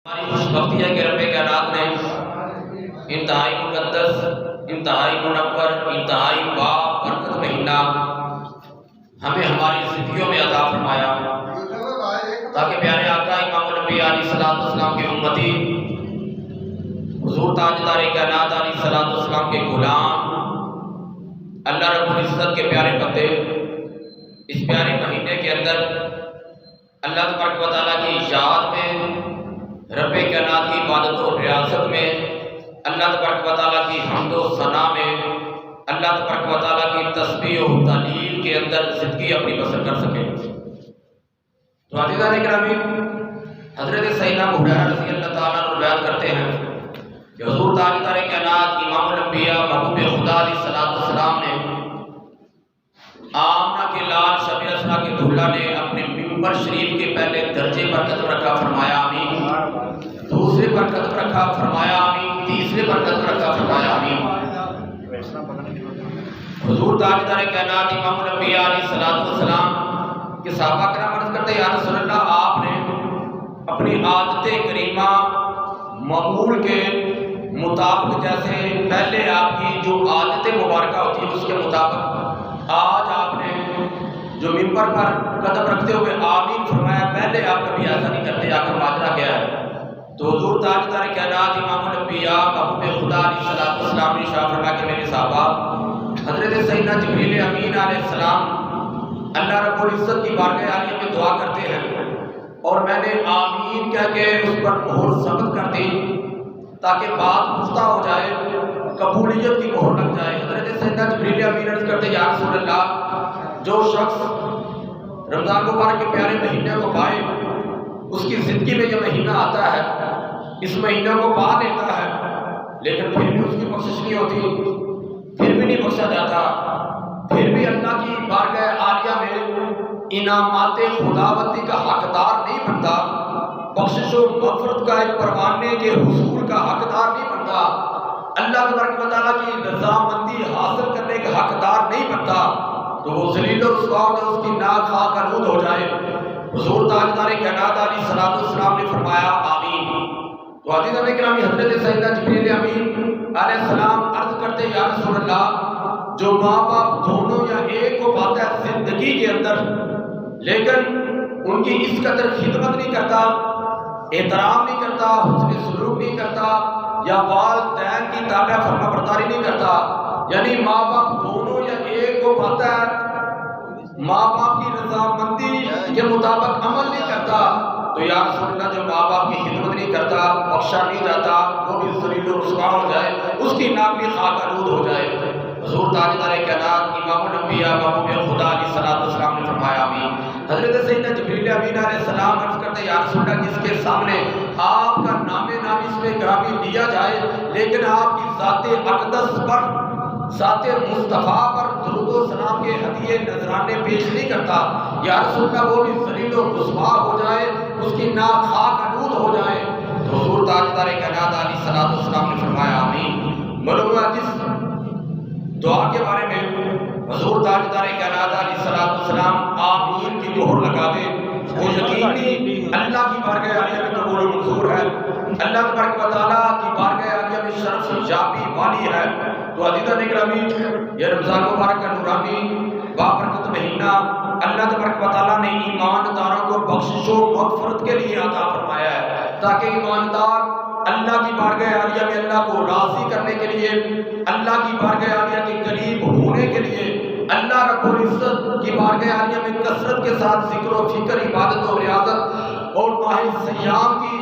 ہماری خوش بختی ہے کہ رب کائنات نے انتہائی مقدس، انتہائی منور، انتہائی برکت مہینہ ہمیں ہماری زندگیوں میں عطا فرمایا تاکہ پیارے آقا امام الانبیاء علیہ السلام کے امتی حضور تاجدار کائنات علیہ السلام کے غلام اللہ رب العزت کے پیارے بندے اس پیارے مہینے کے اندر اللہ تبارک و تعالیٰ کی یاد میں، رب کائنات کی عبادت و ریاضت میں، اللہ تبارک و تعالیٰ کی حمد و ثنا میں، اللہ تبارک و تعالیٰ کی تسبیح و تہلیل کے اندر زندگی اپنی بسر کر سکے۔ تو عزیزان گرامی، حضرت سیدنا ابو ہریرہ رضی اللہ تعالیٰ عنہ روایت کرتے ہیں کہ حضور تاجدار کائنات امام الانبیاء محبوب خدا علیہ السلام نے آمنہ کے لال شب اسرا کے دلہا نے اپنے ممبر شریف کے پہلے درجے پر قدم رکھا، فرمایا آمین، دوسرے پر قدم رکھا، فرمایا آمین، تیسرے پر قدم رکھا، فرمایا آمین۔ حضور تاجدار کائنات امام الانبیاء علیہ السلام کے صحابہ کرام عرض کرتے ہیں یا رسول اللہ، آپ نے اپنی عادت کریمہ معمول کے مطابق، جیسے پہلے آپ کی جو عادت مبارکہ ہوتی ہے اس کے مطابق آج آپ نے جو ممبر پر قدم رکھتے ہوئے آمین فرمایا، پہلے آپ کبھی ایسا نہیں کرتے، آخر ماجرا کیا ہے؟ تو حضور تاجدار کائنات امام الانبیاء محبوب خدا علیہ السلام نے ارشاد فرمایا کہ میرے صحابہ، حضرت سیدنا جبریل امین علیہ السلام اللہ رب العزت کی بارگاہ عالیہ میں دعا کرتے ہیں اور میں نے آمین کہہ کے اس پر مہر ثبت کر دی تاکہ بات پختہ ہو جائے، قبولیت کی مہر لگ جائے۔ حضرت سیدنا جبریل امین عرض کرتے یا رسول اللہ، جو شخص رمضان مبارک کے پیارے مہینے کو پائے، اس کی زندگی میں یہ مہینہ آتا ہے، اس مہینہ کو پا لیتا ہے، لیکن پھر بھی اس کی بخشش نہیں ہوتی، پھر بھی نہیں بخشا جاتا، پھر بھی اللہ کی بارگاہ عالیہ میں انعامات خداوندی کا حقدار نہیں بنتا، بخشش و مغفرت کا ایک پروانے کے حصول کا حقدار نہیں بنتا، اللہ تبارک و تعالیٰ کی رضامندی حاصل کرنے کا حقدار نہیں بنتا، تو وہ ذلیل و رسوا ہو جائے، اس کی ناک خاک آلود ہو جائے۔ حضور تاجدار کائنات علیہ السلام نے فرمایا آمین۔ تو عزیزان گرامی، حضرت سیدنا جبریل امین علیہ السلام عرض کرتے یا رسول اللہ، جو ماں باپ دونوں یا ایک کو پاتا ہے زندگی کے اندر، لیکن ان کی اس قدر خدمت نہیں کرتا، احترام نہیں کرتا، حسن سلوک نہیں کرتا، یا والدین کی تابع فرما برداری نہیں کرتا، یعنی ماں باپ دونوں یا ایک کو پاتا ہے، ماں باپ کی رضامندی کے مطابق عمل نہیں کرتا، تو یا رسول اللہ جو ماں باپ کی خدمت نہیں کرتا، بخشا نہیں جاتا، وہ بھی ذلیل و رسوا ہو جائے، اس کی ناک بھی خاک آلود ہو جائے۔ حضور تاجدار کائنات امام الانبیاء محبوب خدا علیہ السلام نے فرمایا آمین۔ حضرت سیدنا جبریل امین علیہ السلام عرض کرتے یا رسول اللہ، جس کے سامنے آپ کا نام اس میں گرامی لیا جائے لیکن آپ کی ذات اقدس پر، ذات مصطفیٰ پر درود و سلام کے ہدیے نذرانے پیش نہیں کرتا، یا رسول اللہ وہ بھی ذلیل و رسوا ہو جائے، اس کی ناک خاک آلود ہو جائے۔ تو حضور تاجدار کائنات علیہ السلام نے فرمایا آمین۔ معلوم ہے جس دعا کے بارے میں حضور تاجدار کائنات علیہ السلام آمین کی مہر لگا دے، وہ یقینی اللہ کی بارگاہ عالیہ میں قبول و منظور ہے، اللہ تبارک و تعالیٰ کی بارگاہ عالیہ میں شرف یابی والی ہے۔ تو عزیزان گرامی، یہ رمضان مبارک کا نورانی بابرکت مہینہ اللہ تبارک و تعالیٰ نے ایمانداروں کو بخشش و مغفرت کے لیے عطا فرمایا ہے، تاکہ ایماندار اللہ کی بارگاہ عالیہ میں اللہ کو راضی کرنے کے لیے، اللہ کی بارگاہ عالیہ کے قریب ہونے کے لیے، اللہ رب العزت کی بارگاہ عالیہ میں کثرت کے ساتھ ذکر و فکر، عبادت و ریاضت اور ماہ سیام کی،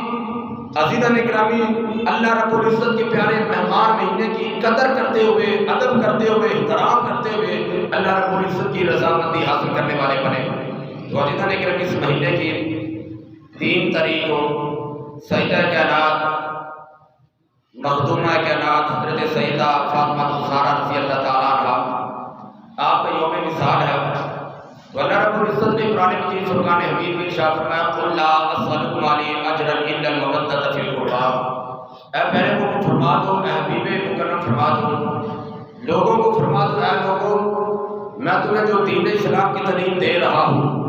عزیزان گرامی، اللہ رب العزت کے پیارے مہمان مہینے کی قدر کرتے ہوئے، ادب کرتے ہوئے، احترام کرتے ہوئے اللہ رب العزت کی رضامندی حاصل کرنے والے بنے۔ تو عزیزان گرامی، اس مہینے کی 3 تاریخ کو سیدہ کائنات مخدومہ کائنات حضرت سیدہ فاطمہ الزہرا رضی اللہ تعالیٰ عنہ آپ کا یوم وصال ہے۔ تو اللہ رب العزت نے قرآن مجید فرقان حمید میں ارشاد فرمایا قل لا اسألکم علیہ اجرا الا المودۃ فی القربى، اے پیارے کو فرما دو، اے حبیب مکرم فرما دو، لوگوں کو فرما دو، اے لوگوں میں تمہیں جو دین اسلام کی تعلیم دے رہا ہوں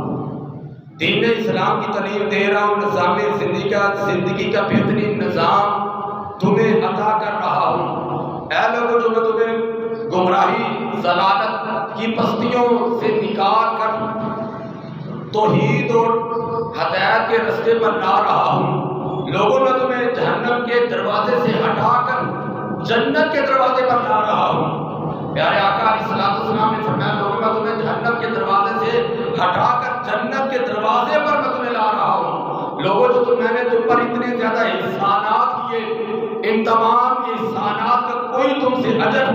دین اسلام کی تعلیم دے رہا ہوں، نظام زندگی کا بہترین نظام تمہیں عطا کر رہا ہوں۔ اے لوگوں، جو میں تمہیں گمراہی ضلالت کی پستیوں سے نکال کر توحید اور ہدایت کے راستے پر لا رہا ہوں، لوگوں میں تمہیں جہنم کے دروازے سے ہٹا کر جنت کے دروازے پر لا رہا ہوں۔ پیارے آقا علیہ السلام نے فرمایا، لوگوں میں تمہیں جہنم کے دروازے سے ہٹا کر جنت کے دروازے پر میں تمہیں لا رہا ہوں۔ لوگوں، جو میں نے تم پر اتنے زیادہ احسانات کیے، ان تمام احسانات کا کوئی تم سے اجر،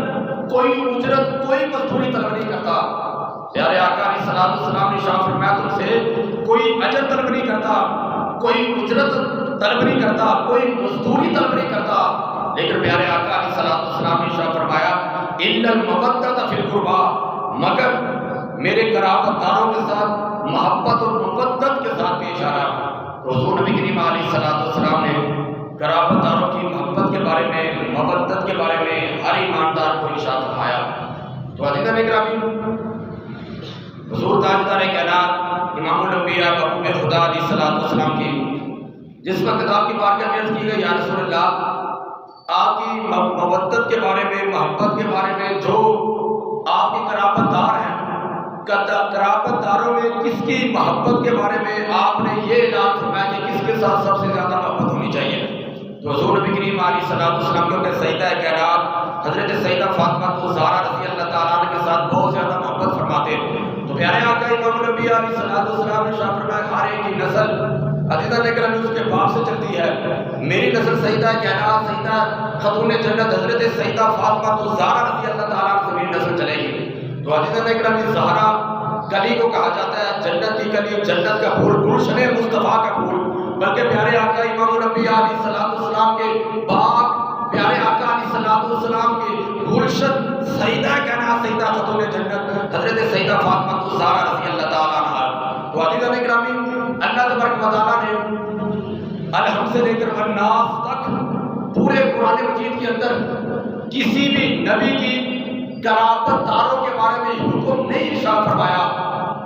کوئی اجرت، کوئی مزدوری طلب نہیں کرتا۔ پیارے آقا علیہ السلام نے ارشاد فرمایا، تم سے کوئی اجر طلب نہیں کرتا، کوئی اجرت طلب نہیں کرتا، کوئی مزدوری طلب نہیں کرتا، لیکن پیارے آقا علیہ السلام نے ارشاد فرمایا، الا المودۃ فی القربى، مگر میرے قرابت داروں کے ساتھ محبت اور مودت کے ساتھ پیش آنا۔ حضور نبی کریم علیہ السلام نے قرابت داروں کی محبت کے بارے میں، مودت کے بارے میں ہر ایماندار کو ارشاد فرمایا۔ تو عزیزان اکرامی، حضور تاجدار کائنات امام الانبیاء محبوب خدا علیہ السلام کی جس وقت آپ کی بارگاہ میں عرض کی گئی، یا رسول اللہ، آپ کی مودت کے بارے میں، محبت کے بارے میں، جو آپ کے قرابت دار ہیں، قرابت داروں میں کس کی محبت کے بارے میں آپ نے یہ اعلان فرمایا کہ کس کے ساتھ سب سے زیادہ محبت ہونی چاہیے؟ تو حضور نبی کریم علیہ السلام کے سیدہ کائنات حضرت سیدہ فاطمہ الزہرا رضی اللہ تعالیٰ عنہ کے ساتھ بہت زیادہ محبت فرماتے ہیں۔ تو پیارے آقا امام الانبیاء علیہ السلام نے ارشاد فرمایا، ہر ایک کی نسل عزیزان اکرامی اس کے باپ سے چلتی ہے۔ میری نسل سیدہ کائنات، سیدہ خاتون جنت حضرت سیدہ فاطمہ الزہرا رضی اللہ تعالیٰ عنہ سے میری نسل چلے گی۔ تو عزیزان اکرامی، زہرا کلی کو کہا جاتا ہے جنت کی کلی، جنت کا پھول، گلشن مصطفیٰ کا پھول، بلکہ پیارے آقا امام الانبیاء علیہ السلام کے باغ، پیارے آقا علیہ السلام کے گلشن سیدہ کائنات، سیدہ خاتون جنت حضرت سیدہ فاطمہ الزہرا رضی اللہ تعالیٰ عنہ۔ تو عزیزان اکرامی، اللہ تبارک و تعالیٰ نے الحمد سے لے کر الناس تک پورے قرآن مجید کے اندر کسی بھی نبی کی قرابت داروں کے بارے میں حکم نہیں ارشاد فرمایا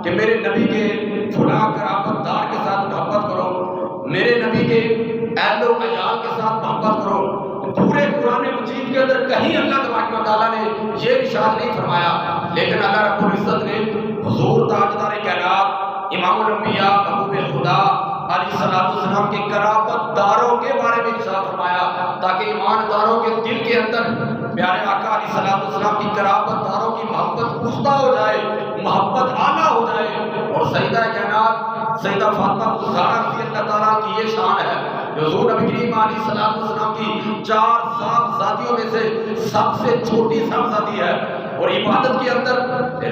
کہ میرے نبی کے فلاں قرابت دار کے ساتھ محبت کرو، میرے نبی کے اہل و عیال کے ساتھ محبت کرو۔ پورے قرآن مجید کے اندر کہیں اللہ تبارک و تعالیٰ نے یہ ارشاد نہیں فرمایا، لیکن اللہ رب العزت نے حضور تاجدار کائنات امام الانبیاء محبوب خدا علیہ السلام کے قرابت داروں کے بارے میں ارشاد فرمایا، تاکہ ایمانداروں کے دل کے اندر پیارے آقا علیہ السلام کی قرابت داروں کی محبت پختہ ہو جائے، محبت اعلیٰ ہو جائے۔ اور سیدہ کائنات سیدہ فاطمہ الزہرا رضی اللہ تعالیٰ کی یہ شان ہے کہ حضور نبی کریم علیہ السلام کی 4 صاحبزادیوں میں سے سب سے چھوٹی صاحبزادی ہے، اور عبادت کے اندر،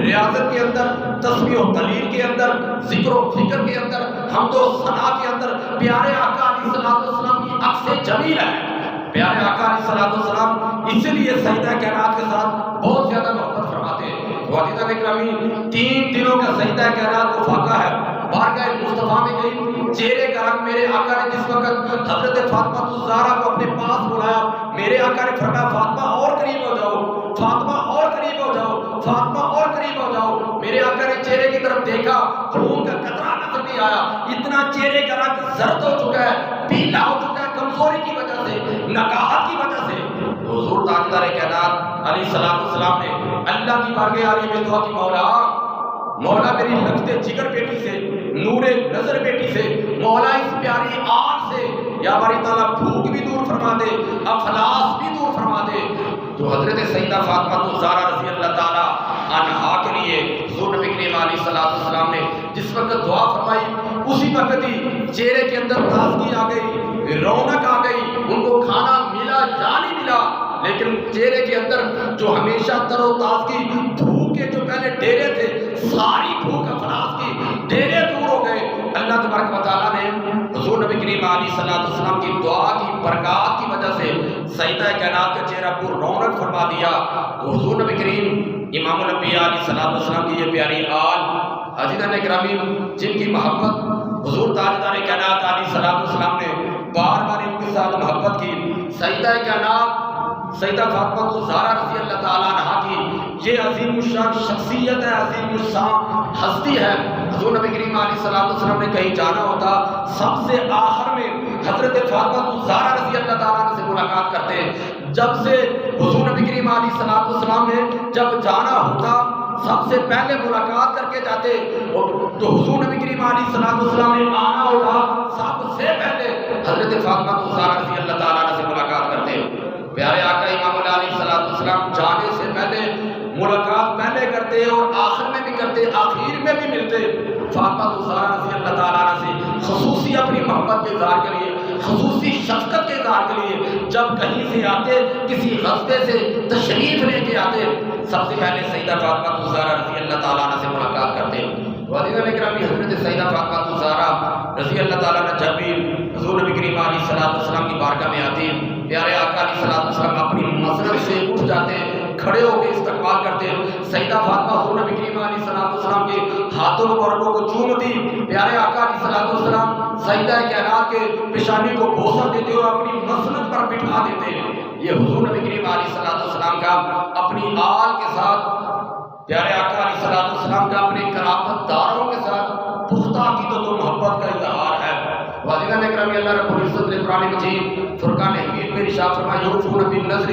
ریاضت کے اندر، تسبیح و تحلیل کے اندر، ذکر و فکر کے اندر، حمد و ثنا کے اندر پیارے آقا علیہ السلام کی عکس جمیل ہے۔ پیارے آقا علیہ السلام اسی لیے سیدہ کائنات کے ساتھ بہت زیادہ محبت فرماتے ہیں۔ عزیزان اکرامی، 3 دنوں کا سیدہ کائنات کو فاقہ ہے، بارگاہ مصطفیٰ میں گئی، چہرے کا رنگ میرے آقا نے جس وقت حضرت فاطمہ الزہرا کو اپنے پاس بلایا، میرے آقا نے فرمایا، فاطمہ اور قریب ہو جاؤ، فاطمہ اور قریب ہو جاؤ، فاطمہ اور قریب ہو جاؤ۔ میرے آقا نے چہرے کی طرف دیکھا، خون کا قطرہ نظر نہیں آیا، اتنا چہرے کا رنگ زرد ہو چکا ہے، پیلا ہو چکا ہے، کمزوری کی وجہ سے، نکاہت کی وجہ سے۔ حضور تاجدار کائنات علیہ السلام نے اللہ کی بارگاہ عالی میں دعا کی، مولا میری لگتے جگر بیٹی سے، نور نظر بیٹی سے، مولا اس پیاری آنکھ سے یا باری تعالیٰ بھوک بھی دور فرما دے، افلاس بھی دور فرما دے۔ تو حضرت سیدہ فاطمہ الزہرا رضی اللہ تعالیٰ عنہا کے لیے حضور نبی کریم علیہ السلام نے جس وقت دعا فرمائی، اسی وقت ہی چہرے کے اندر تازگی آ گئی، رونق آ گئی، ان کو کھانا ملا یا نہیں ملا، لیکن چہرے کے اندر جو ہمیشہ تر و تازگی، بھوک کے جو پہلے ڈیرے تھے، ساری بھوک افلاس کی ڈیرے دور ہو گئے۔ اللہ تبارک و تعالیٰ نے حضور نبی کریم علیہ السلام کی دعا کی برکات کی وجہ سے سیدہ کائنات کا چہرہ پر رونق فرما دیا۔ تو حضور نبی کریم امام الانبیاء علیہ السلام کی یہ پیاری آل عزیزان اکرامی، جن کی محبت حضور تاجدار کائنات علیہ السلام نے بار بار ان کے ساتھ محبت کی، سیدہ کائنات سیدہ فاطمہ الزہرا رضی اللہ تعالیٰ عنہا کی یہ عظیم الشان شخصیت ہے، عظیم الشان ہستی ہے۔ حضور نبی کریم علیہ الصلوۃ والسلام نے کہیں جانا ہوتا، سب سے آخر میں حضرت فاطمہ الزہرا رضی اللہ تعالیٰ عنہ سے ملاقات کرتے ہیں۔ جب سے حضور نبی کریم علیہ الصلوۃ والسلام نے جب جانا ہوتا سب سے پہلے ملاقات کر کے جاتے، تو حضور نبی کریم علیہ الصلوۃ والسلام نے آنا ہوتا سب سے پہلے حضرت فاطمہ الزہرا رضی اللہ تعالیٰ عنہ سے ملاقات کرتے۔ پیارے آقا امام علیہ الصلوۃ والسلام جانے سے پہلے ملاقات پہلے کرتے اور آخر میں بھی کرتے، آخر میں بھی ملتے فاطمہ الزہرا رضی اللہ تعالیٰ عنہ سے، خصوصی اپنی محبت کے اظہار کے لیے، خصوصی شفقت کے اظہار کے لیے۔ جب کہیں سے آتے، کسی غزوے سے تشریف لے کے آتے، سب سے پہلے سیدہ فاطمہ الزہرا رضی اللہ تعالیٰ عنہ سے ملاقات کرتے۔ عزیزان اکرامی، حضرت سیدہ فاطمہ الزہرا رضی اللہ تعالیٰ عنہ جب بھی حضور نبی کریم علیہ الصلوۃ والسلام کی بارگاہ میں آتی، پیارے آقا علیہ الصلوۃ والسلام اپنی مسند سے اٹھ جاتے، کھڑے ہو کے استقبال کرتے۔ سیدہ فاطمہ حضور نبی کریم علیہ الصلوۃ والسلام کے ہاتھوں مبارکوں کو چومتی، پیارے آقا علیہ الصلوۃ والسلام سیدہ کائنات کے پیشانی کو بوسہ دیتے اور اپنی مسند پر بٹھا دیتے۔ یہ حضور نبی کریم علیہ الصلوۃ والسلام کا اپنی آل کے ساتھ، پیارے آقا علیہ الصلوۃ والسلام کا اپنے قرابت داروں کے ساتھ پختہ عقیدت و محبت کا اظہار ہے۔ عزیزان اکرامی، اللہ رب العزت نے قرآن مجید فرقان حمید میں ارشاد فرمایا، یوفون بالنذر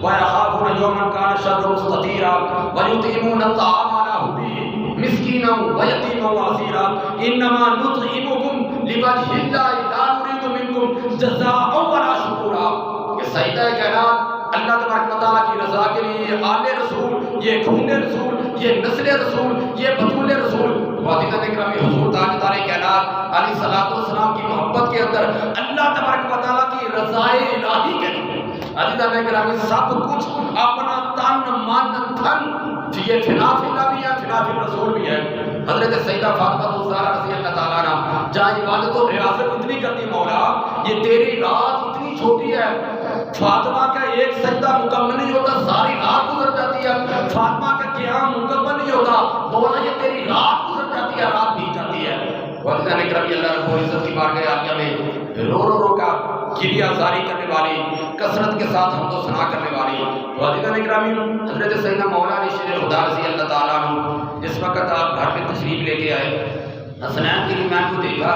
ویخافون یوما کان شرہ مستطیرا ویطعمون الطعام علی حبہ مسکینا ویتیما واسیرا انما نطعمکم لوجہ اللہ لا نرید منکم جزاء ولا شکورا۔ کہ سیدہ کائنات اللہ تبارک و تعالیٰ کی رضا کے لیے یہ آل رسول، یہ خون رسول، یہ نسل رسول، یہ بطول رسول، عزیزان اکرامی، حضور تاجدار کائنات علیہ الصلوۃ والسلام کی محبت کے اندر اللہ تبارک و تعالیٰ کی رضا الہی کے لیے عزیزان اکرامی سب کچھ اپنا تن من دھن، یہ فنا فی اللہ بھی ہے، فنا فی الرسول بھی ہے۔ حضرت سیدہ فاطمہ الزہرا رضی اللہ تعالیٰ عنہ جہاں عبادت و ریاضت اتنی کرتی، مولا یہ تیری رات اتنی چھوٹی ہے، فاطمہ کا ایک سجدہ مکمل نہیں ہوتا، ساری رات گزر جاتی ہے، فاطمہ کا قیام مکمل نہیں ہوتا، مولا یہ تیری رات گزر جاتی ہے، رات بیت جاتی ہے۔ عزیزان اکرامی، اللہ رب العزت کی بارگاہ عالیہ میں رو رو رو کا گریہ زاری کرنے والی، کثرت کے ساتھ حمد و ثنا کرنے والی عزیزان اکرامی، حضرت سیدنا مولانا شیر خدا رضی اللہ تعالیٰ عنہ جس وقت آپ گھر میں تشریف لے کے آئے، حسنین کی نمائن کو دیکھا،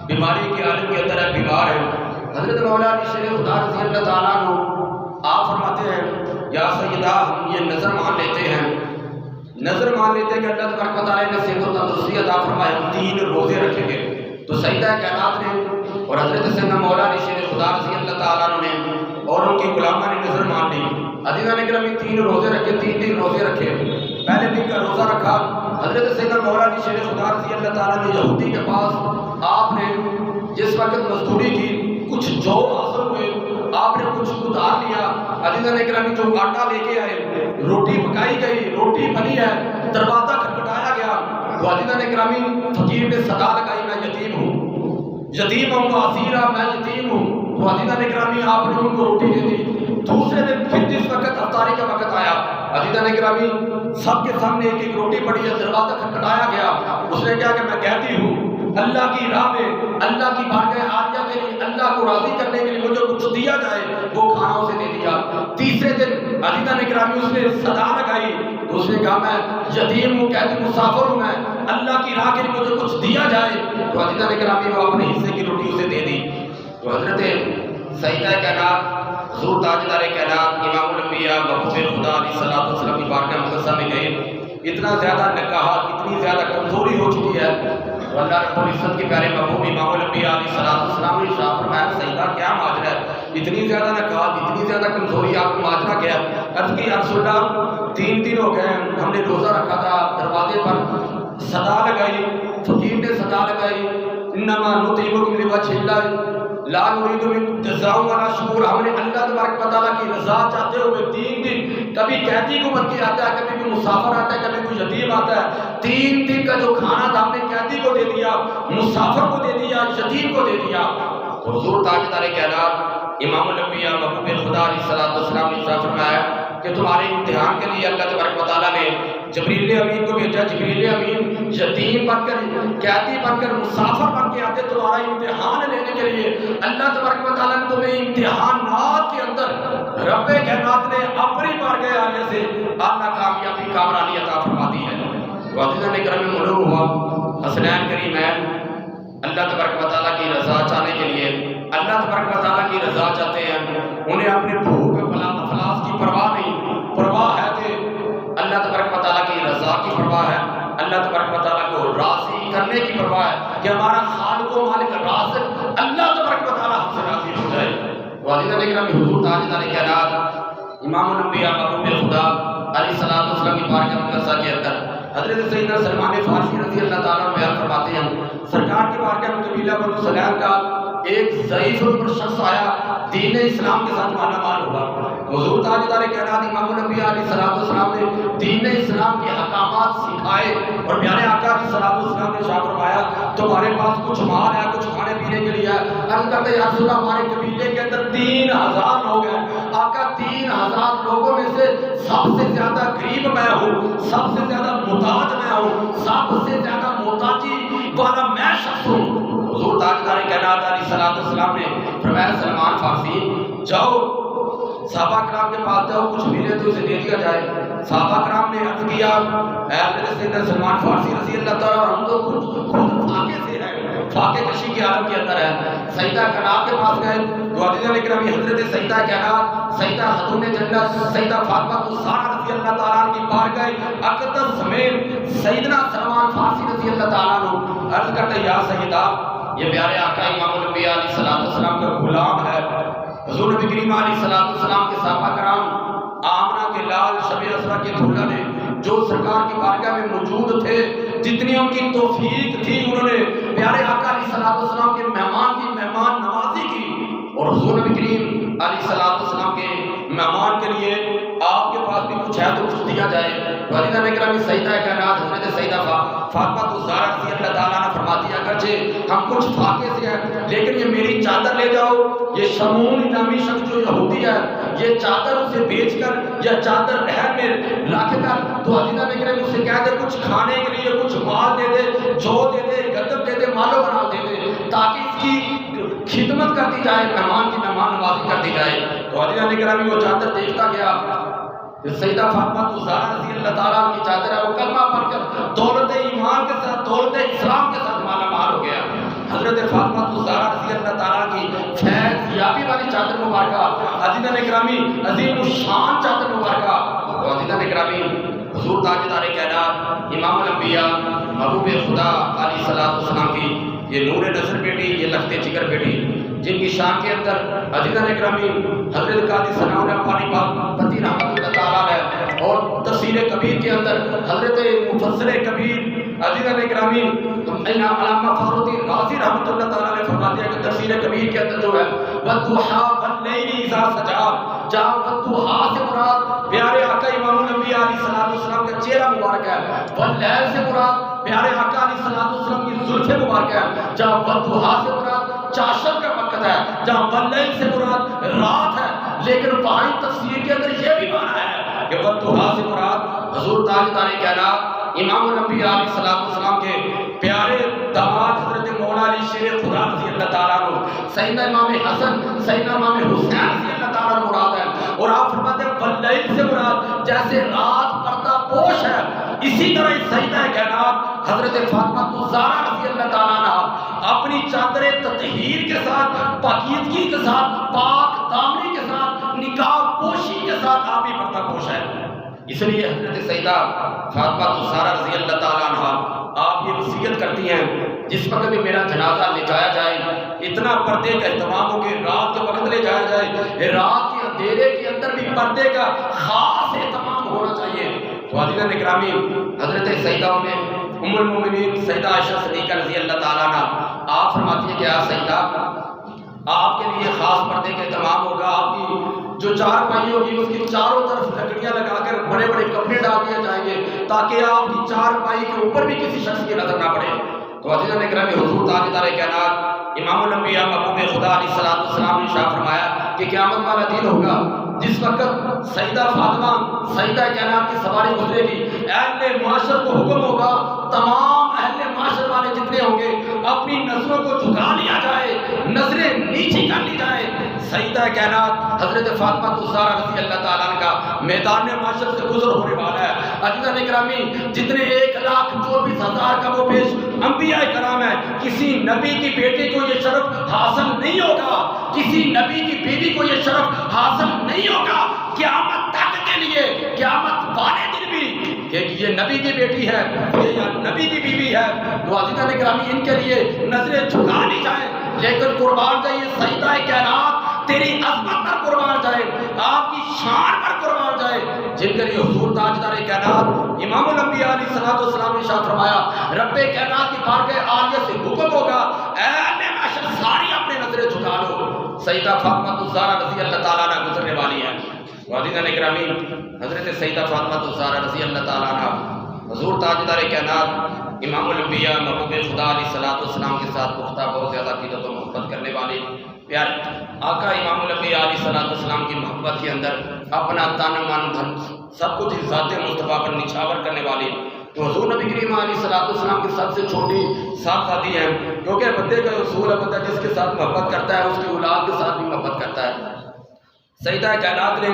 بیماری کے عالم کے اندر ہے، بیمار ہے۔ حضرت مولانا شیر خدا رضی اللہ تعالیٰ عنہ آپ فرماتے ہیں، یا سیدہ ہم یہ نظر مان لیتے ہیں، نظر مان لیتے ہیں کہ اللہ تبارک و تعالیٰ نے صحت و تندرستی عطا فرمائے، ہم 3 روزے رکھیں گے۔ تو سیدہ کائنات نے اور حضرت سیدنا مولانا شیر خدا رضی اللہ تعالیٰ عنہ نے اور ان کی غلامہ نے نظر مان لی۔ عزیزان اکرامی 3 روزے رکھے، 3 روزے رکھے۔ پہلے دن کا روزہ رکھا، حضرت سیدنا مولانا شیر خدا رضی اللہ تعالیٰ نے یہودی کے پاس آپ نے جس وقت مزدوری کی، کچھ جو حاصل ہوئے، آپ نے کچھ ادھار لیا۔ عزیزان اکرامی جو آٹا لے کے آئے، روٹی پکائی گئی، روٹی بنی ہے، دروازہ کھٹکھٹایا گیا، تو عزیزان اکرامی فقیر نے صدا لگائی، میں یتیم ہوں، یتیم ہوں واسیرا، میں یتیم ہوں۔ تو عزیزان اکرامی آپ نے ان کو روٹی دے دی۔ دوسرے دن پھر جس وقت افطاری کا وقت آیا، عزیزان اکرامی سب کے سامنے ایک ایک روٹی پڑی ہے، دروازہ کھٹکھٹایا گیا۔ اس نے کہا کہ میں کہتی ہوں اللہ کی راہ میں، اللہ کی بارگاہ عالیہ کے لیے، اللہ کو راضی کرنے کے لیے مجھے کچھ دیا جائے، وہ کھانا اسے دے دیا۔ تیسرے دن عزیزان اکرامی اس نے صدا لگائی، تو اس نے کہا میں یتیم ہوں، کہتی مسافر ہوں، میں اللہ کی راہ کے لیے مجھے کچھ دیا جائے، تو عزیزان اکرامی وہ اپنے حصے کی روٹی اسے دے دی۔ تو حضرت سیدہ کائنات حضور تاجدار کائنات امام الانبیاء محبوب خدا علیہ الصلوۃ والسلام کی بارگاہ مقدسہ میں گئے، اتنا زیادہ نکاحت، اتنی زیادہ کمزوری ہو چکی ہے، تو اللہ رب العزت کے پیارے محبوب امام الانبیاء علیہ الصلوۃ والسلام نے ارشاد فرمایا، سیدہ کیا ماجرا ہے، اتنی زیادہ نکاحت، اتنی زیادہ کمزوری، آپ کو ماجرا کیا؟ عرض کی یا رسول اللہ 3 دن ہو گئے ہم نے روزہ رکھا تھا، دروازے پر صدا لگائی، فقیر نے صدا لگائی، انما نطعمکم لوجہ اللہ لا نرید منکم جزاء ولا شکورا، ہم نے اللہ تبارک و تعالیٰ کی رضا چاہتے ہوئے 3 دن، کبھی قیدی کو بن کے آتا ہے، کبھی کوئی مسافر آتا ہے، کبھی کوئی یتیم آتا ہے، 3 دن کا جو کھانا تھا ہم نے قیدی کو دے دیا، مسافر کو دے دیا، یتیم کو دے دیا۔ تو حضور تاجدار کائنات امام الانبیاء محبوب خدا علیہ الصلوۃ والسلام نے ارشاد فرمایا کہ تمہارے امتحان کے لیے اللہ تبارک و تعالیٰ نے جبریل امین کو بھیجا۔ جبریل امین یتیم بن کر، قیدی بن کر، مسافر بن کے آتے تمہارا امتحان لینے کے لیے۔ اللہ تبارک و تعالیٰ نے تمہیں امتحانات کے اندر رب کائنات نے اپنی بارگاہ عالیہ سے اعلیٰ کامیابی کامرانی عطا فرما دی ہے۔ عزیزان اکرام معلوم ہوا حسنین کریمین اللہ تبارک و تعالیٰ کی رضا چاہنے کے لیے اللہ تبارک و تعالیٰ کی رضا چاہتے ہیں. انہیں اپنے بھوک افلاس کی پرواہ نہیں، پرواہ ہے کہ اللہ تبارک و تعالیٰ کی رضا کی پرواہ ہے، اللہ تبارک و تعالیٰ کو راضی کرنے کی پرواہ ہے کہ ہمارا خالق و مالک رازق اللہ تبارک و تعالیٰ ہم سے راضی ہو جائے. واجدہ نے کرام حضور تاجدار کائنات امام الانبیاء محبوب خدا علیہ السلام کی بارگاہ مقدسہ کے اندر حضرت سیدنا سلمان فارسی رضی اللہ تعالیٰ عنہ بیان فرماتے ہیں سرکار کی بارگاہ میں قبیلہ بنو سلیم کا ایک ضعیف پر شخص آیا، دین اسلام کے ساتھ مالا مال ہوا. حضور تاجدار کائنات امام الانبیاء علیہ السلام نے دین اسلام کے احکامات سکھائے اور پیارے آقا علیہ السلام نے ارشاد فرمایا تمہارے پاس کچھ مال ہے، کچھ کھانے پینے کے لیے ہے. عرض کرتے ہیں یا رسول اللہ ہمارے قبیلے کے اندر 3000 لوگ ہیں. آقا 3000 لوگوں میں سے سب سے زیادہ غریب میں ہوں، سب سے زیادہ محتاج میں ہوں، سب سے زیادہ محتاجی والا میں شخص ہوں. حضور تاجدار کائنات علیہ السلام نے فرمایا سلمان فارسی جاؤ صحابہ کرام کے پاس جاؤ، کچھ ملے تو اسے دے دیا جائے. صحابہ کرام نے عرض کیا اے حضرت سیدنا سلمان فارسی رضی اللہ تعالیٰ ہم تو خود فاقے سے ہیں، فاقے کشی کے عالم کے اندر ہے. سیدہ کائنات کے پاس گئے تو عزیزان اکرامی حضرت سیدہ کائنات سیدہ خاتون جنت سیدہ فاطمہ الزہرا رضی اللہ تعالیٰ کی بارگاہ اقدس سمیت سیدنا سلمان فارسی رضی اللہ تعالیٰ عنہ عرض کرتے یا سیدہ یہ پیارے آقا امام الانبیاء علیہ السلام کا غلام ہے. حضور نبی کریم علیہ السلام کے صحابہ کرام آمنہ کے لال شب اسرا کے دھلا نے جو سرکار کی بارگاہ میں موجود تھے جتنی ان کی توفیق تھی انہوں نے پیارے آقا علیہ السلام کے مہمان کی مہمان نوازی کی اور حضور نبی کریم علیہ السلام کے مہمان کے لیے آپ کے پاس بھی کچھ ہے تو کچھ دیا جائے. والدہ اکرامی سیدہ کائنات حضرت سیدہ فاطمہ الزہرا رضی اللہ تعالیٰ عنہ فرماتی ہے اگرچہ ہم کچھ فاقے سے ہیں لیکن یہ میری چادر لے جاؤ. یہ شمون نامی شخص جو یہودی ہے یہ چادر اسے بیچ کر یا چادر رہن میں رکھ کر تو عزیزہ اکرامی اس سے کہہ دے کچھ کھانے کے لیے کچھ مال دے دے، جو دے دے، گدب دے دے، مال و بناؤ دے دے تاکہ اس کی خدمت کر دی جائے، مہمان کی مہمان نوازی کر دی جائے. تو عزیزہ اکرامی وہ چادر دیکھتا گیا سیدہ فاطمہ الزہرا رضی اللہ تعالیٰ کی چادر ہے وہ کلمہ پڑھ کر دولت ایمان کے ساتھ دولت اسلام کے ساتھ مالا مال ہو گیا. حضرت فاطمہ الزہرا رضی اللہ تعالیٰ کی فیض یابی والی چادر مبارکہ عزیزان اکرامی عظیم الشان چادر مبارکہ. تو عزیزان اکرامی حضور تاجدار کائنات امام الانبیاء محبوب خدا علیہ السلام کی یہ نور نظر بیٹی یہ لخت جگر بیٹی جن کی شان کے اندر عزیزان اکرامی حضرت قاضی ثناء ربانی پاک رحمۃ اللہ تعالیٰ علیہ اور تفسیر کبیر کے اندر حضرت مفسر کبیر عزیزان اکرامی علامہ فخر الدین رازی رحمۃ اللہ تعالیٰ علیہ فرماتے ہیں کہ تفسیر کبیر کے اندر جو ہے والضحیٰ واللیل اذا سجا جہاں والضحیٰ سے مراد پیارے آقا امام الانبیاء علیہ السلام کا چہرہ مبارک ہے، واللیل سے مراد پیارے آقا علیہ السلام کی زلفیں مبارک ہے، جہاں والضحیٰ سے مراد چاشت کا وقت ہے، جہاں واللیل سے مراد رات ہے. لیکن بہائی تفسیر کے اندر یہ بھی معنی ہے کہ والضحیٰ سے مراد حضور تاجدار کائنات امام الانبیاء علیہ السلام کے پیارے داماد حضرت مولا علی شیر خدا رضی اللہ تعالیٰ عنہ سیدنا امام حسن سیدنا امام حسین رضی اللہ تعالیٰ عنہ مراد ہے. اور آپ فرماتے ہیں واللیل سے مراد جیسے رات پردہ پوش ہے اسی طرح سیدہ کائنات حضرت فاطمہ الزہرا رضی اللہ تعالیٰ عنہ اپنی چادر تطہیر کے ساتھ پاکیزگی کے ساتھ پاک دامنی کے ساتھ نقاب پوشی کے ساتھ آپ ہی پردہ پوش ہے. اس لیے حضرت سیدہ فاطمہ الزہرا رضی اللہ تعالیٰ عنہ آپ یہ وصیت کرتی ہیں جس وقت بھی میرا جنازہ لے جایا جائے اتنا پردے کا اہتمام ہو کہ رات کے وقت لے جایا جائے، رات کے اندھیرے کے اندر بھی پردے کا خاص اہتمام ہونا چاہیے. تو عزیزان اکرامی حضرت سیدہ ام المومنین سیدہ عائشہ صدیقہ رضی اللہ تعالیٰ عنہ آپ فرماتی ہیں کہ آپ سیدہ آپ کے لیے خاص پردے کا اہتمام ہوگا، آپ کی جو چار پائی ہوگی اس کی چاروں طرف لکڑیاں لگا کر بڑے بڑے کپڑے ڈال دیے جائیں گے تاکہ آپ کی چار پائی کے اوپر بھی کسی شخص کی نظر نہ پڑے. تو عزیزان اکرامی حضور تاجدار کائنات امام الانبیاء محبوب خدا علیہ السلام نے ارشاد فرمایا کہ قیامت والا دن ہوگا جس وقت سیدہ فاطمہ سیدہ کائنات کی سواری گزرے گی، اہل معاشر کو حکم ہوگا تمام اہل معاشر والے جتنے ہوں گے اپنی نظروں کو جھکا لیا جائے، نظریں نیچی کر لی جائے، سیدہ کائنات حضرت فاطمہ الزہرا رضی اللہ تعالیٰ عنہ کا میدان معاشر سے گزر ہونے والا ہے۔ عزیزان اکرامی، جتنے 1,24,000 کم و بیش انبیاء کرام ہیں، کسی نبی کی بیٹی کو یہ شرف حاصل نہیں ہوگا، کسی نبی کی بیوی کو یہ شرف حاصل نہیں ہوگا قیامت تک کے لیے، قیامت والے دن بھی، کہ یہ نبی کی بیٹی ہے، یہ نبی کی بیوی ہے۔ تو عزیزان اکرامی، ان کے لیے نظریں جھکا نہیں جائیں، لیکن قربان جائے سیدہ کائنات تیری عظمت پر قربان جائے، آپ کی شان پر قربان جائے، جن کے لیے حضور تاجدار کائنات امام الانبیاء علیہ الصلوۃ والسلام نے ارشاد فرمایا، رب کائنات کی بارگاہ عالیہ سے حکم ہوگا، اے اہل محشر ساری اپنے نظریں جھکا لو، سیدہ فاطمہ الزہرا رضی اللہ تعالیٰ عنہ گزرنے والی ہیں۔ عزیزان اکرامی، حضرت سیدہ فاطمہ الزہرا رضی اللہ تعالیٰ عنہ حضور تاجدار کائنات امام الانبیاء محبوب خدا علیہ الصلوۃ والسلام کے ساتھ پختہ بہت زیادہ عقیدت و محبت کرنے والے پیار آقا امام الانبیاء علیہ الصلوۃ والسلام کی محبت کے اندر اپنا تن من دھن سب کچھ ذات مصطفیٰ پر نچھاور کرنے والے تو حضور نبی کریم علیہ الصلوۃ والسلام کی سب سے چھوٹی صاحبزادی ہے، کیونکہ بندے کا اصول ہے، بندہ جس کے ساتھ محبت کرتا ہے اس کی اولاد کے ساتھ بھی محبت کرتا ہے۔ سیدہ کائنات نے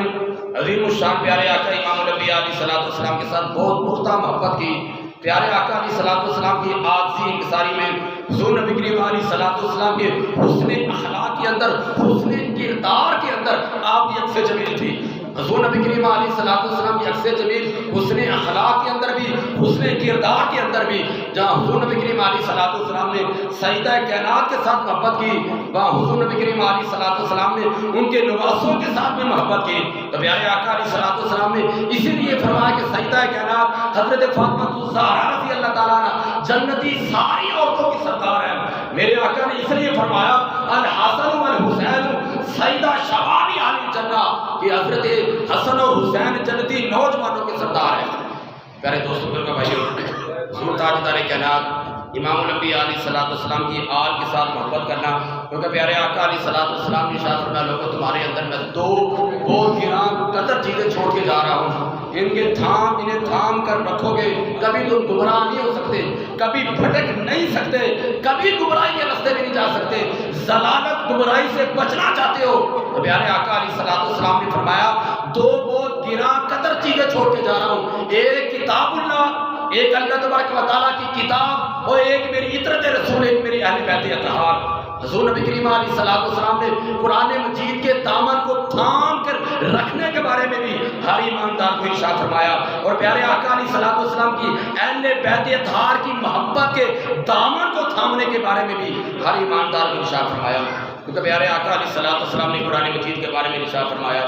عظیم الشان پیارے آقا امام الانبیاء علیہ الصلوۃ والسلام کے ساتھ بہت پختہ محبت کی۔ پیارے آقا علیہ الصلوۃ والسلام کی عاجزی انکساری میں حضور نبی کریم علیہ الصلوۃ والسلام کے حسن اخلاق کے اندر، حسن کردار کے اندر آپ کی عکس جمیل تھی۔ حضور نبی کریم علیہ الصلوۃ والسلام کی عکس جمیل حسن اخلاق کے اندر بھی، حسن کردار کے اندر بھی، جہاں حضور نبی کریم علیہ الصلوۃ والسلام نے سیدہ کائنات کے ساتھ محبت کی، وہاں حضور نبی کریم علیہ الصلوۃ والسلام نے ان کے نواسوں کے ساتھ بھی محبت کی۔ تو پیارے آقا علیہ الصلوۃ والسلام نے اسی لیے فرمایا کہ سیدہ کائنات حضرت فاطمہ الزہرا رضی اللہ تعالیٰ عنہ جنتی ساری عورتوں کی سردار ہے۔ میرے آقا نے اس لیے فرمایا الحسن والحسین سیدہ شباب اہل الجنہ، کہ حضرت حسن اور حسین جنتی نوجوانوں کے سردار ہیں۔ پیارے دوستوں بزرگوں بھائیوں، حضور تاجدار کائنات امام الانبیاء علیہ الصلوۃ والسلام کی آل کے ساتھ محبت کرنا، کیونکہ پیارے آقا علیہ الصلوۃ والسلام نے ارشاد فرمایا لوگوں تمہارے اندر میں دو بہت گراں قدر چیزیں چھوڑ کے جا رہا ہوں، انہیں تھام کر رکھو گے، کبھی تم گمراہ نہیں ہو سکتے، کبھی بھٹک نہیں سکتے، کبھی گمراہی کے راستے میں نہیں جا سکتے، ضلالت گمراہی سے بچنا چاہتے ہو تو پیارے آقا علیہ الصلوۃ والسلام نے فرمایا دو بہت گراں قدر چیزیں چھوڑ کے جا رہا ہوں، ایک کتاب اللہ، ایک اللہ تبارک و تعالیٰ کی کتاب، اور ایک میری عطرت رسول، ایک میری اہل بیت اطہار۔ حضور نبی کریم علیہ الصلوۃ والسلام نے قرآن مجید کے دامن کو تھام کر رکھنے کے بارے میں بھی ہر ایماندار کو ارشاد فرمایا، اور پیارے آقا علیہ الصلوۃ والسلام کی اہل بیت اطہار کی محبت کے دامن کو تھامنے کے بارے میں بھی ہر ایماندار کو ارشاد فرمایا، کیونکہ پیارے آقا علیہ الصلوۃ والسلام نے قرآن مجید کے بارے میں ارشاد فرمایا۔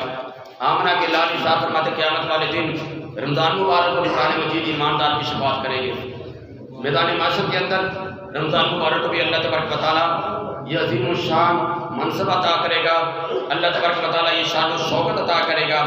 آمنہ کے لال ارشاد فرماتے قیامت والے دن رمضان مبارک کو قرآن مجید ایماندار کی شفاعت کریں گے۔ میدان معاشر کے اندر رمضان مبارک کو بھی اللہ تبارک و تعالیٰ یہ عظیم الشان منصب عطا کرے گا، اللہ تبارک و تعالیٰ یہ شان و شوکت عطا کرے گا،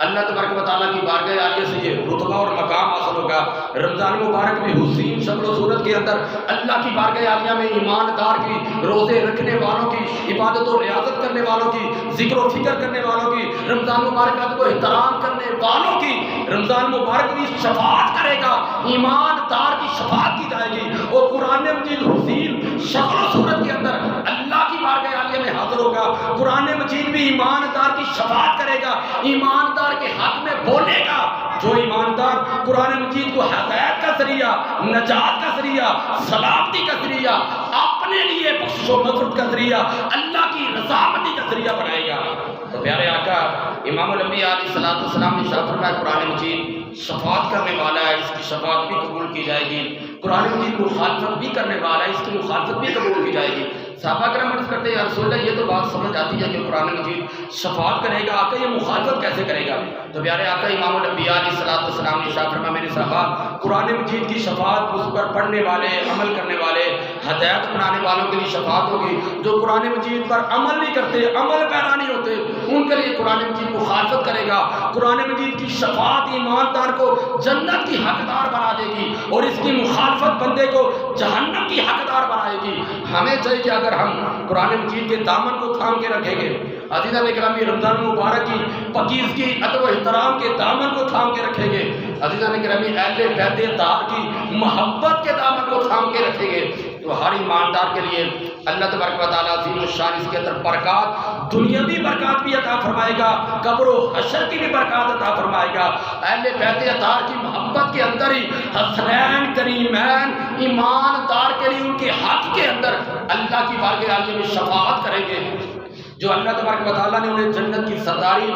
اللہ تبارک و تعالیٰ کی بارگاہ عالیہ سے یہ رتبہ اور مقام حاصل ہوگا۔ رمضان مبارک میں حسین شکل و صورت کے اندر اللہ کی بارگاہ عالیہ میں ایماندار کی، روزے رکھنے والوں کی، عبادت و ریاضت کرنے والوں کی، ذکر و فکر کرنے والوں کی، رمضان مبارک کو احترام کرنے والوں کی رمضان مبارک بھی شفاعت کرے گا، ایماندار کی شفاعت کی جائے گی، اور قرآن مجید حسین شکل و صورت کے اندر اللہ کی بارگاہ عالیہ میں حاضر ہوگا۔ قرآن مجید بھی ایماندار کی شفاعت کرے گا، ایماندار کے حق میں بولے گا۔ جو ایماندار قرآن مجید کو ہدایت کا ذریعہ، نجات کا ذریعہ، سلامتی کا ذریعہ، اپنے لیے بخشش و مغفرت کا ذریعہ، اللہ کی رضامندی کا ذریعہ بنائے گا تو پیارے آقا امام الانبیاء علیہ الصلوۃ والسلام نے ارشاد فرمایا قرآن مجید شفاعت کرنے والا ہے، اس کی شفاعت بھی قبول کی جائے گی۔ قرآن مجید مخالفت بھی کرنے والا ہے، اس کی مخالفت بھی قبول کی جائے گی۔ صحابہ کرام عرض کرتے ہیں یا رسول اللہ یہ تو بات سمجھ آتی ہے کہ قرآن مجید شفاعت کرے گا، آقا یہ مخالفت کیسے کرے گا؟ تو پیارے آقا امام الانبیاء علیہ الصلوۃ والسلام نے ارشاد فرمایا میرے صحابہ قرآن مجید کی شفاعت اس پر پڑھنے والے، عمل کرنے والے، ہدایت اپنانے والوں کے لیے شفاعت ہوگی۔ جو قرآن مجید پر عمل نہیں کرتے، عمل پیرا نہیں ہوتے، ان کے لیے قرآن مجید مخالفت کرے گا۔ قرآن مجید کی شفاعت ایماندار کو جنت کی حقدار بنا دے گی، اور اس کی مخالفت بندے کو جہنم کی حقدار بنائے گی۔ ہمیں چاہیے کہ اگر ہم قرآن مجید کے دامن کو تھام کے رکھیں گے، عزیزان اکرامی رمضان مبارک کی پاکیزگی، ادب و احترام کے دامن کو تھام کے رکھیں گے، عزیزان اکرامی اہل بیت اطہار کی محبت کے دامن کو تھام کے رکھیں گے، تو ہر ایماندار کے لیے اللہ تبارک و تعالیٰ عظیم الشان اس کے اندر برکات دنیاوی برکات بھی عطا فرمائے گا، قبر و حشر کی بھی برکات عطا فرمائے گا۔ اہل بیت اطہار کی محبت کے اندر ہی حسنین کریمین ایماندار کے لیے ان کے حق کے اندر اللہ کی بارگاہ عالیہ میں شفاعت کریں گے۔ جو اللہ تبارک و تعالیٰ نے انہیں جنت کی سرداری،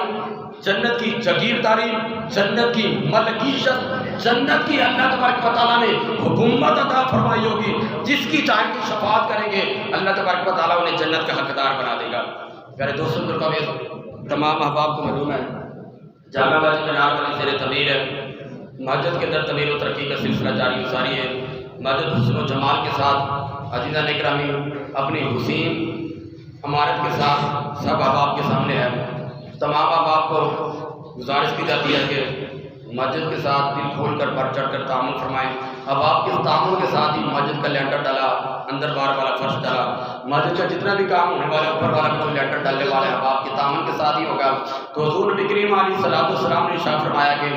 جنت کی جگیرداری، جنت کی ملکیت، جنت کی اللہ تبارک و تعالیٰ نے حکومت عطا فرمائی ہوگی، جس کی چاہے کی شفاعت کریں گے اللہ تبارک و تعالیٰ انہیں جنت کا حقدار بنا دے گا۔ میرے دوستوں کو تمام احباب کو معلوم ہے جامع مسجد انار کا زیر تعمیر ہے۔ مسجد کے اندر تعمیر و ترقی کا سلسلہ جاری و ساری ہے۔ مسجد حسن و جمال کے ساتھ عزیزان اکرامی اپنی حسین عمارت کے ساتھ سب احباب کے سامنے ہے۔ تمام احباب کو گزارش کی جاتی ہے کہ مسجد کے ساتھ دل کھول کر بڑھ چڑھ کر تعامل فرمائیں۔ احباب کے تعامل کے ساتھ ہی مسجد کا لینٹر ڈالا، اندر بار والا فرش ڈالا، مسجد کا جتنا بھی کام ہونے والا اوپر والا جو لینٹر ڈالنے والے احباب کے تعامل کے ساتھ ہی ہوگا۔ تو حضور نبی کریم علیہ السلام نے ارشاد فرمایا کہ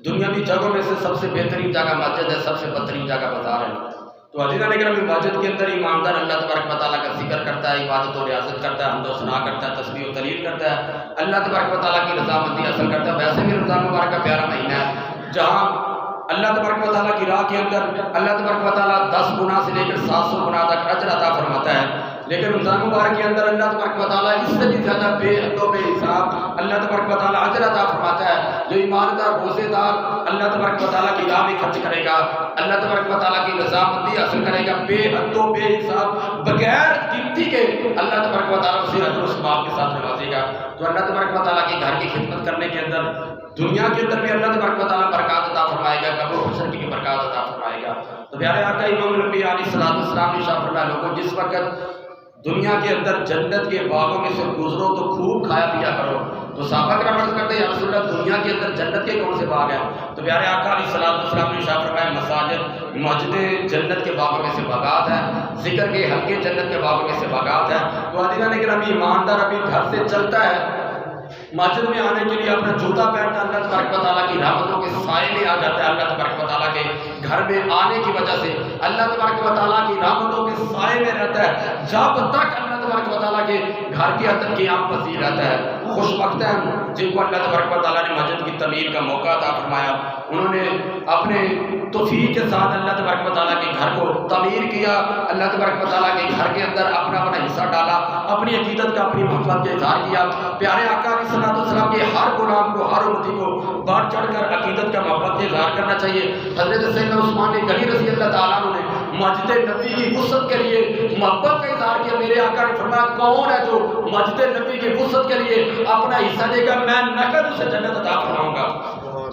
دنیاوی جگہوں میں سے سب سے بہترین جگہ مسجد ہے، سب سے بدترین جگہ بازار ہے۔ تو عزیزان اکرامی مسجد کے اندر ایماندار اللہ تبارک و تعالیٰ کا ذکر کرتا ہے، عبادت و ریاضت کرتا ہے، حمد و ثنا کرتا ہے، تسبیح و تحلیل کرتا ہے، اللہ تبارک و تعالیٰ کی رضامندی حاصل کرتا ہے۔ ویسے بھی رمضان مبارک کا پیارا مہینہ ہے جہاں اللہ تبارک و تعالیٰ کی راہ کے اندر اللہ تبارک و تعالیٰ 10 گنا سے لے کر 700 گنا تک اجر عطا فرماتا ہے۔ لیکن رمضان مبارک کے اندر اللہ تبارک و تعالیٰ اس سے بھی زیادہ بے حد و بے حساب اللہ تبارک و تعالیٰ اجر عطا فرماتا ہے۔ جو ایماندار روزے دار اللہ تبارک و تعالیٰ کی راہ میں خرچ کرے گا، اللہ تبارک و تعالیٰ کی رضامندی حاصل کرے گا بے حد و بے حساب بغیر گنتی کے، اللہ تبارک و تعالیٰ اسے اجر و ثواب کے ساتھ نوازے گا۔ تو اللہ تبارک و تعالیٰ کے گھر کی خدمت کرنے کے اندر دنیا کے اندر بھی اللہ تبارک و تعالیٰ برکات عطا فرمائے گا، قبر و حشر کی بھی برکات عطا فرمائے گا۔ تو پیارے آقا امام الانبیاء علیہ السلام نے ارشاد فرمایا لوگوں جس وقت دنیا کے اندر جنت کے باغوں میں سے گزرو تو خوب کھایا پیا کرو۔ تو صحابہ کرام عرض کرتے ہیں یا رسول اللہ دنیا کے اندر جنت کے کون سے باغ ہیں؟ تو پیارے آقا علیہ السلام نے ارشاد فرمایا مساجد، مسجدیں جنت کے باغوں میں سے باغات ہیں، ذکر کے حلقے جنت کے باغوں میں سے باغات ہیں۔ تو عزیزان اکرامی ایماندار ابھی گھر سے چلتا ہے، مسجد میں آنے کے لیے اپنا جوتا پہنتا ہے، اللہ تبارک و تعالیٰ کی رحمتوں کے سائے میں آ جاتا ہے۔ اللہ تبارک و تعالیٰ کے گھر میں آنے کی وجہ سے اللہ تبارک و تعالیٰ کی رحمتوں کے سائے میں رہتا ہے جب تک اللہ تبارک و تعالیٰ کے گھر کے اندر قیام پذیر رہتا ہے۔ خوش بخت ہیں جن کو اللہ تبارک و تعالیٰ نے مسجد کی تعمیر کا موقع عطا فرمایا، انہوں نے اپنے توفیق کے ساتھ اللہ تبارک و تعالیٰ کے گھر کو تعمیر کیا، اللہ تبارک و تعالیٰ کے گھر کے اندر اپنا اپنا حصہ ڈالا، اپنی عقیدت کا اپنی محبت کا اظہار کیا۔ پیارے آقا علیہ السلام کے ہر غلام کو، ہر امتی کو بڑھ چڑھ کر عقیدت کا محبت کا اظہار کرنا چاہیے۔ حضرت سیدنا عثمان غنی رضی اللہ تعالیٰ عنہ نے مسجد نبی کی وسعت کے لیے محبت کا اظہار کیا۔ میرے آقا نے فرمایا کون ہے جو مسجد نبی کی وسعت کے لیے اپنا حصہ دے گا، میں نقد اسے جنت عطا فرماؤں گا۔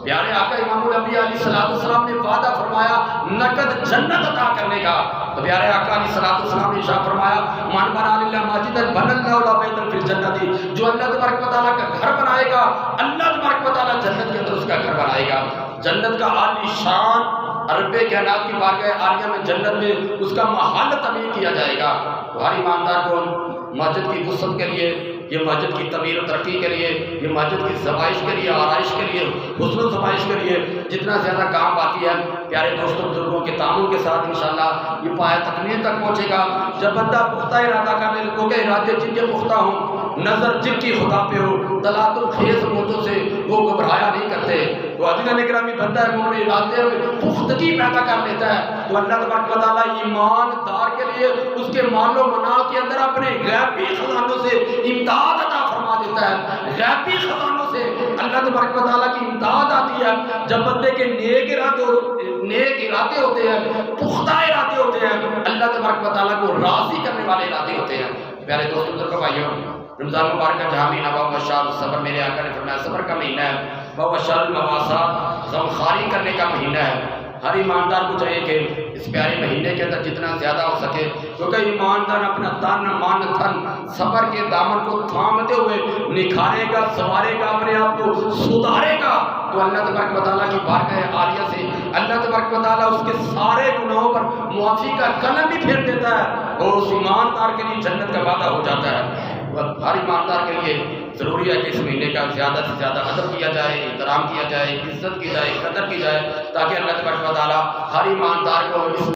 پیارے آقا امام الانبیاء علیہ السلام نے وعدہ فرمایا نقد جنت عطا کرنے کا۔ تو پیارے آقا علیہ السلام نے ارشاد فرمایا من بنا للہ مسجدا بنى الله له بیتا فی الجنۃ، جو اللہ تبارک و تعالیٰ کا گھر بنائے گا اللہ تبارک و تعالیٰ جنت کے اندر اس کا گھر بنائے گا۔ جنت کا عالی شان عرب کائنات کی بارگاہ عالیہ میں جنت میں اس کا محل تعمیر کیا جائے گا۔ تو ہر ایماندار کو مسجد کی وسعت کے لیے، یہ مسجد کی تعمیر و ترقی کے لیے، یہ مسجد کی زوائش کے لیے، آرائش کے لیے، حسن و زوائش کے لیے جتنا زیادہ کام باقی ہے پیارے دوستوں بزرگوں کے تعاون کے ساتھ انشاءاللہ یہ پایہ تکمیل تک پہنچے گا جب بندہ پختہ ارادہ کر لے۔ کیونکہ ارادے جن کے پختہ ہوں، نظر جن کی خدا پہ ہو، تلاطم خیز موجوں سے وہ گھبرایا نہیں کرتے۔ تو عزیزان اکرامی بندہ ہے مومن ارادے میں پختگی پیدا کر لیتا ہے تو اللہ تبارک و تعالیٰ ایماندار کے لیے اس کے مال و منال کے اندر اپنے غیبی خزانوں سے امداد عطا فرما دیتا ہے۔ غیبی خزانوں سے اللہ تبارک و تعالیٰ کی امداد آتی ہے جب بندے کے نیک ارادے ہوتے ہیں، پختہ ارادے ہوتے ہیں، اللہ تبارک و تعالیٰ کو راضی کرنے والے ارادے ہوتے ہیں۔ پیارے دوستوں بزرگوں بھائیوں، رمضان مبارک کا جہاں مہینہ بہت شہر صبر، میرے آقا نے فرمایا صبر کا مہینہ ہے، بہت شہر المواسات، غمخواری کرنے کا مہینہ ہے۔ ہر ایماندار کو چاہیے کہ اس پیارے مہینے کے اندر جتنا زیادہ ہو سکے، کیونکہ ایماندار اپنا تن من دھن صبر کے دامن کو تھامتے ہوئے نکھارے گا، سنوارے گا، اپنے آپ کو سدھارے گا تو اللہ تبارک و تعالیٰ کی بارگاہ عالیہ سے اللہ تبارک و تعالیٰ اس کے سارے گناہوں پر معافی کا قلم بھی پھیر دیتا ہے اور اس ایماندار کے لیے جنت کا وعدہ ہو جاتا ہے۔ ہر ایماندار کے لیے ضروری ہے کہ اس مہینے کا زیادہ سے زیادہ ادب کیا جائے، احترام کیا جائے، عزت کی جائے، قدر کی جائے، تاکہ اللہ تبارک و تعالیٰ ہر ایماندار کو اس